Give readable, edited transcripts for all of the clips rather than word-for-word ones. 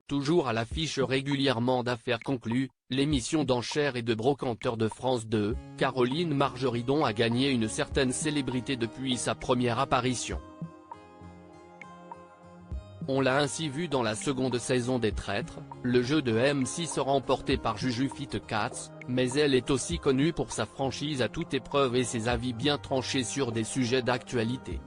Toujours à l'affiche régulièrement d'Affaires conclues, l'émission d'enchères et de brocanteurs de France 2, Caroline Margeridon a gagné une certaine célébrité depuis sa première apparition. On l'a ainsi vu dans la seconde saison des Traîtres, le jeu de M6 remporté par Juju Fit Cats, mais elle est aussi connue pour sa franchise à toute épreuve et ses avis bien tranchés sur des sujets d'actualité.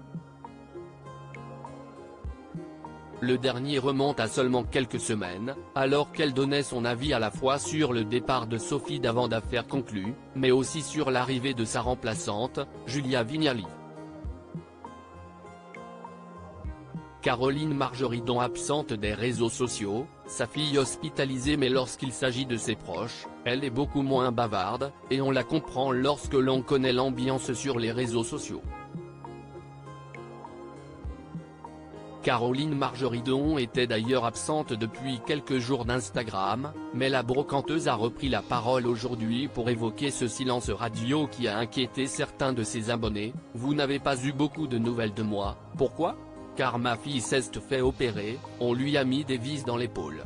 Le dernier remonte à seulement quelques semaines, alors qu'elle donnait son avis à la fois sur le départ de Sophie Davant d'Affaires conclues, mais aussi sur l'arrivée de sa remplaçante, Julia Vignali. Caroline Margeridon absente des réseaux sociaux, sa fille hospitalisée, mais lorsqu'il s'agit de ses proches, elle est beaucoup moins bavarde, et on la comprend lorsque l'on connaît l'ambiance sur les réseaux sociaux. Caroline Margeridon était d'ailleurs absente depuis quelques jours d'Instagram, mais la brocanteuse a repris la parole aujourd'hui pour évoquer ce silence radio qui a inquiété certains de ses abonnés. « Vous n'avez pas eu beaucoup de nouvelles de moi, pourquoi ? Car ma fille s'est fait opérer, on lui a mis des vis dans l'épaule. »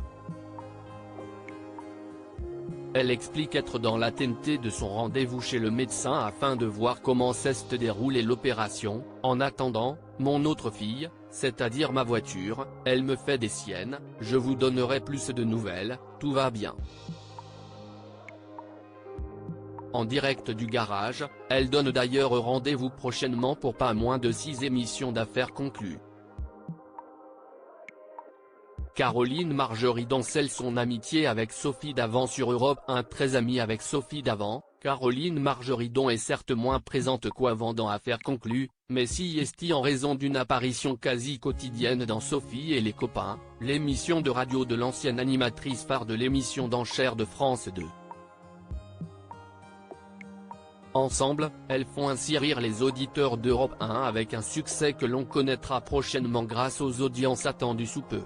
Elle explique être dans l'attente de son rendez-vous chez le médecin afin de voir comment s'est déroulée l'opération. « En attendant, mon autre fille, c'est-à-dire ma voiture, elle me fait des siennes, je vous donnerai plus de nouvelles, tout va bien. » En direct du garage, elle donne d'ailleurs rendez-vous prochainement pour pas moins de 6 émissions d'Affaires conclues. Caroline Margeridon scelle son amitié avec Sophie Davant sur Europe 1. Très amie avec Sophie Davant, Caroline Margeridon est certes moins présente qu'avant dans Affaires conclues, mais si est en raison d'une apparition quasi quotidienne dans Sophie et les copains, l'émission de radio de l'ancienne animatrice phare de l'émission d'enchères de France 2. Ensemble, elles font ainsi rire les auditeurs d'Europe 1 avec un succès que l'on connaîtra prochainement grâce aux audiences attendues sous peu.